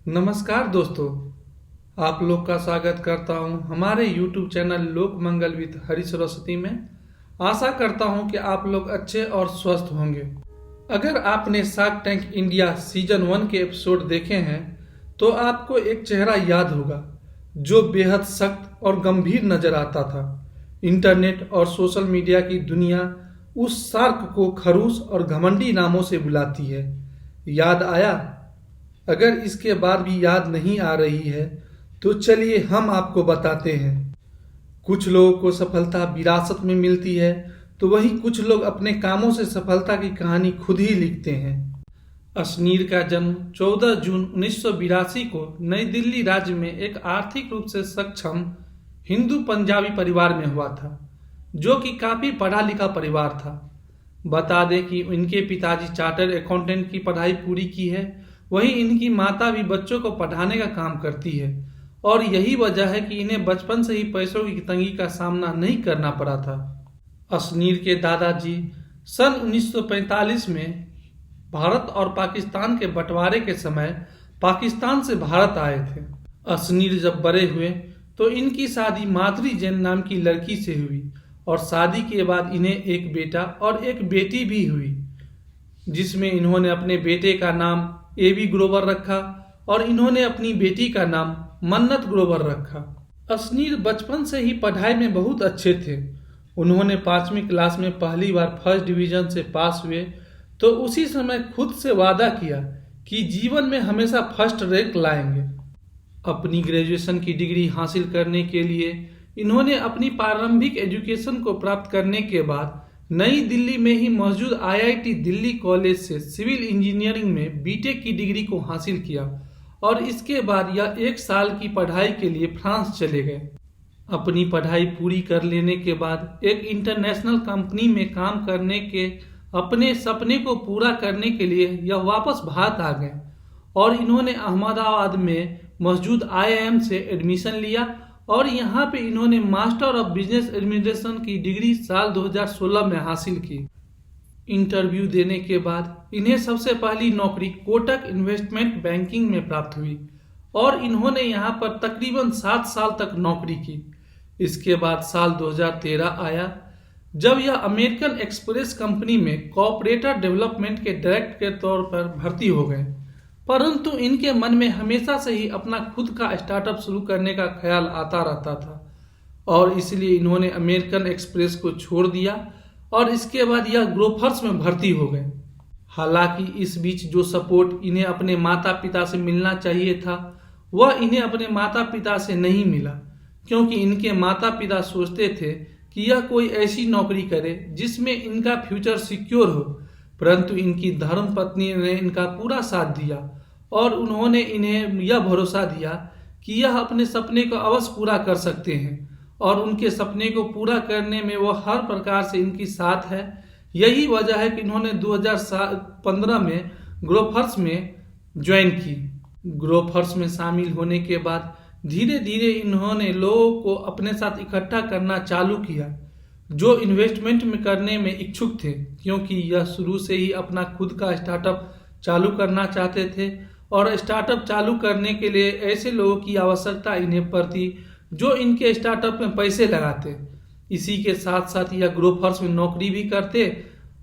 नमस्कार दोस्तों, आप लोग का स्वागत करता हूं हमारे YouTube चैनल लोक मंगल विद हरि सरस्वती में। आशा करता हूं कि आप लोग अच्छे और स्वस्थ होंगे। अगर आपने शार्क टैंक इंडिया सीजन 1 के एपिसोड देखे हैं तो आपको एक चेहरा याद होगा जो बेहद सख्त और गंभीर नजर आता था। इंटरनेट और सोशल मीडिया की दुनिया उस शार्क को खड़ूस और घमंडी नामों से बुलाती है। याद आया? अगर इसके बाद भी याद नहीं आ रही है तो चलिए हम आपको बताते हैं। कुछ लोगों को सफलता विरासत में मिलती है तो वहीं कुछ लोग अपने कामों से सफलता की कहानी खुद ही लिखते हैं। असनीर का जन्म 14 जून 1982 को नई दिल्ली राज्य में एक आर्थिक रूप से सक्षम हिंदू पंजाबी परिवार में हुआ था, जो कि काफी पढ़ा लिखा परिवार था। बता दें कि इनके पिताजी चार्टर्ड अकाउंटेंट की पढ़ाई पूरी की है, वहीं इनकी माता भी बच्चों को पढ़ाने का काम करती है और यही वजह है कि इन्हें बचपन से ही पैसों की तंगी का सामना नहीं करना पड़ा था। असनीर के दादाजी सन 1945 में भारत और पाकिस्तान के बंटवारे के समय पाकिस्तान से भारत आए थे। असनीर जब बड़े हुए तो इनकी शादी माधुरी जैन नाम की लड़की से हुई और शादी के बाद इन्हें एक बेटा और एक बेटी भी हुई, जिसमें इन्होंने अपने बेटे का नाम एबी ग्रोवर रखा और इन्होंने अपनी बेटी का नाम मन्नत ग्रोवर रखा। असनीर बचपन से ही पढ़ाई में बहुत अच्छे थे। उन्होंने 5वीं क्लास में पहली बार फर्स्ट डिवीजन से पास हुए तो उसी समय खुद से वादा किया कि जीवन में हमेशा फर्स्ट रैंक लाएंगे। अपनी ग्रेजुएशन की डिग्री हासिल करने के लिए इन्होंने अपनी प्रारंभिक एजुकेशन को प्राप्त करने के बाद नई दिल्ली में ही मौजूद आईआईटी दिल्ली कॉलेज से सिविल इंजीनियरिंग में बीटेक की डिग्री को हासिल किया और इसके बाद यह 1 साल की पढ़ाई के लिए फ्रांस चले गए। अपनी पढ़ाई पूरी कर लेने के बाद एक इंटरनेशनल कंपनी में काम करने के अपने सपने को पूरा करने के लिए यह वापस भारत आ गए और इन्होंने अहमदाबाद में मौजूद आईआईएम से एडमिशन लिया और यहाँ पे इन्होंने मास्टर ऑफ बिजनेस एडमिनिस्ट्रेशन की डिग्री साल 2016 में हासिल की। इंटरव्यू देने के बाद इन्हें सबसे पहली नौकरी कोटक इन्वेस्टमेंट बैंकिंग में प्राप्त हुई और इन्होंने यहाँ पर तकरीबन 7 साल तक नौकरी की। इसके बाद साल 2013 आया जब यह अमेरिकन एक्सप्रेस कंपनी में कॉर्पोरेटर डेवलपमेंट के डायरेक्टर के तौर पर भर्ती हो गए, परंतु इनके मन में हमेशा से ही अपना खुद का स्टार्टअप शुरू करने का ख्याल आता रहता था और इसलिए इन्होंने अमेरिकन एक्सप्रेस को छोड़ दिया और इसके बाद यह ग्रोफर्स में भर्ती हो गए। हालांकि इस बीच जो सपोर्ट इन्हें अपने माता पिता से मिलना चाहिए था वह इन्हें अपने माता पिता से नहीं मिला, क्योंकि इनके माता पिता सोचते थे कि यह कोई ऐसी नौकरी करे जिसमें इनका फ्यूचर सिक्योर हो, परंतु इनकी धर्म पत्नी ने इनका पूरा साथ दिया और उन्होंने इन्हें यह भरोसा दिया कि यह अपने सपने को अवश्य पूरा कर सकते हैं और उनके सपने को पूरा करने में वो हर प्रकार से इनकी साथ है। यही वजह है कि इन्होंने 2015 में ग्रोफर्स में ज्वाइन की। ग्रोफर्स में शामिल होने के बाद धीरे धीरे इन्होंने लोगों को अपने साथ इकट्ठा करना चालू किया जो इन्वेस्टमेंट में करने में इच्छुक थे, क्योंकि यह शुरू से ही अपना खुद का स्टार्टअप चालू करना चाहते थे और स्टार्टअप चालू करने के लिए ऐसे लोगों की आवश्यकता इन्हें पड़ती जो इनके स्टार्टअप में पैसे लगाते। इसी के साथ साथ यह ग्रोफर्स में नौकरी भी करते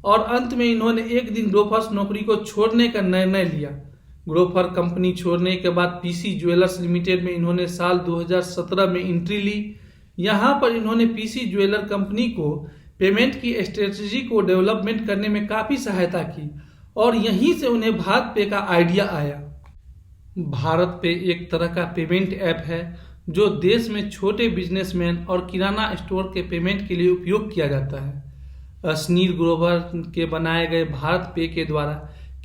और अंत में इन्होंने एक दिन ग्रोफर्स नौकरी को छोड़ने का निर्णय लिया। ग्रोफर कंपनी छोड़ने के बाद पीसी ज्वेलर्स लिमिटेड में इन्होंने साल 2017 में एंट्री ली। यहाँ पर इन्होंने पीसी ज्वेलर कंपनी को पेमेंट की स्ट्रेटजी को डेवलपमेंट करने में काफ़ी सहायता की और यहीं से उन्हें भारत पे का आइडिया आया। भारत पे एक तरह का पेमेंट ऐप है जो देश में छोटे बिजनेसमैन और किराना स्टोर के पेमेंट के लिए उपयोग किया जाता है। असनीर ग्रोवर के बनाए गए भारत पे के द्वारा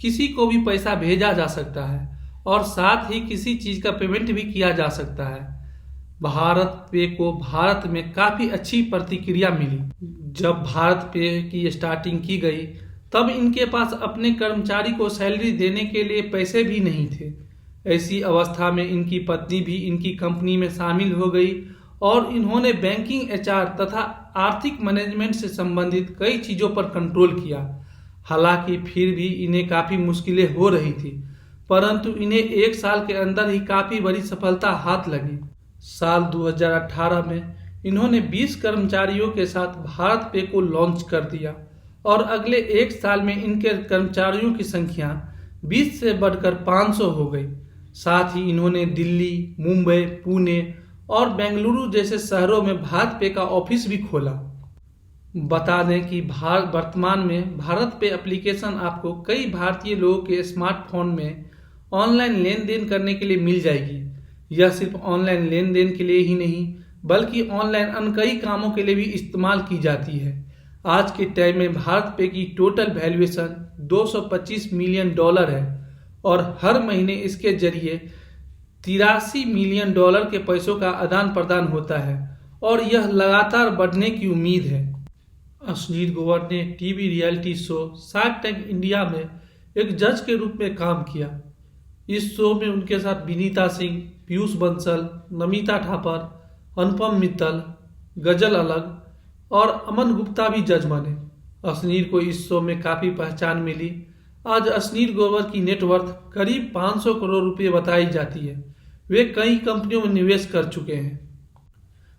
किसी को भी पैसा भेजा जा सकता है और साथ ही किसी चीज़ का पेमेंट भी किया जा सकता है। भारत पे को भारत में काफ़ी अच्छी प्रतिक्रिया मिली। जब भारत पे की स्टार्टिंग की गई तब इनके पास अपने कर्मचारी को सैलरी देने के लिए पैसे भी नहीं थे। ऐसी अवस्था में इनकी पत्नी भी इनकी कंपनी में शामिल हो गई और इन्होंने बैंकिंग, एचआर तथा आर्थिक मैनेजमेंट से संबंधित कई चीज़ों पर कंट्रोल किया। हालांकि फिर भी इन्हें काफ़ी मुश्किलें हो रही थी, परंतु इन्हें 1 साल के अंदर ही काफी बड़ी सफलता हाथ लगी। साल 2018 में इन्होंने 20 कर्मचारियों के साथ भारत पे को लॉन्च कर दिया और अगले 1 साल में इनके कर्मचारियों की संख्या 20 से बढ़कर 500 हो गई। साथ ही इन्होंने दिल्ली, मुंबई, पुणे और बेंगलुरु जैसे शहरों में भारत पे का ऑफिस भी खोला। बता दें कि वर्तमान में भारत पे एप्लीकेशन आपको कई भारतीय लोगों के स्मार्टफोन में ऑनलाइन लेन देन करने के लिए मिल जाएगी। यह सिर्फ ऑनलाइन लेन देन के लिए ही नहीं बल्कि ऑनलाइन अन्य कई कामों के लिए भी इस्तेमाल की जाती है। आज के टाइम में भारत पे की टोटल वैल्यूएशन $225 मिलियन है और हर महीने इसके जरिए $83 मिलियन के पैसों का आदान प्रदान होता है और यह लगातार बढ़ने की उम्मीद है। अश्लील ग्रोवर ने TV reality show shark tank India में एक जज के रूप में काम किया। इस शो में उनके साथ विनीता सिंह, पीयूष बंसल, नमिता ठापर, अनुपम मित्तल, गजल अलग और अमन गुप्ता भी जज बने। अश्लील को इस शो में काफी पहचान मिली। आज अश्लील ग्रोवर की नेटवर्थ करीब 500 करोड़ रुपए बताई जाती है। वे कई कंपनियों में निवेश कर चुके हैं।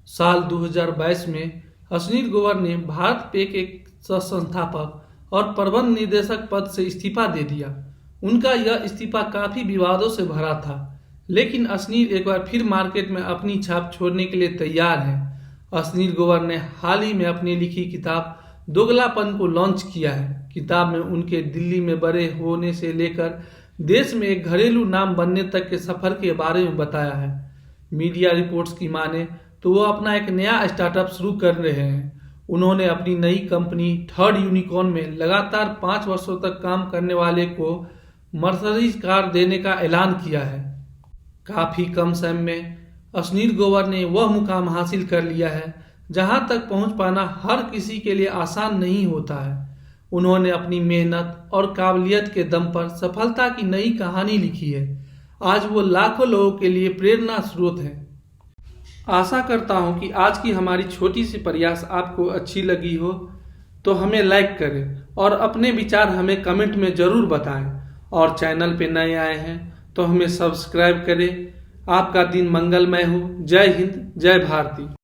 साल 2022 में अश्लील ग्रोवर ने भारत पे के संस्थापक और प्रबंध निदेशक पद से इस्तीफा दे दिया। उनका यह इस्तीफा काफी विवादों से भरा था, लेकिन अश्लील एक बार फिर मार्केट में अपनी छाप छोड़ने के लिए तैयार है। अश्लील ग्रोवर ने हाल ही में अपनी लिखी किताब दोगलापन को लॉन्च किया है। किताब में उनके दिल्ली में बड़े होने से लेकर देश में एक घरेलू नाम बनने तक के सफर के बारे में बताया है। मीडिया रिपोर्ट्स की माने तो वो अपना एक नया स्टार्टअप शुरू कर रहे हैं। उन्होंने अपनी नई कंपनी थर्ड यूनिकॉर्न में लगातार 5 वर्षों तक काम करने वाले को मर्सिडीज कार देने का ऐलान किया है। काफी कम समय में अश्लील ग्रोवर ने वह मुकाम हासिल कर लिया है जहां तक पहुंच पाना हर किसी के लिए आसान नहीं होता है। उन्होंने अपनी मेहनत और काबिलियत के दम पर सफलता की नई कहानी लिखी है। आज वो लाखों लोगों के लिए प्रेरणा स्रोत है। आशा करता हूं कि आज की हमारी छोटी सी प्रयास आपको अच्छी लगी हो तो हमें लाइक करें और अपने विचार हमें कमेंट में जरूर बताएं और चैनल पे नए आए हैं तो हमें सब्सक्राइब करें। आपका दिन मंगलमय हो। जय हिंद, जय भारती।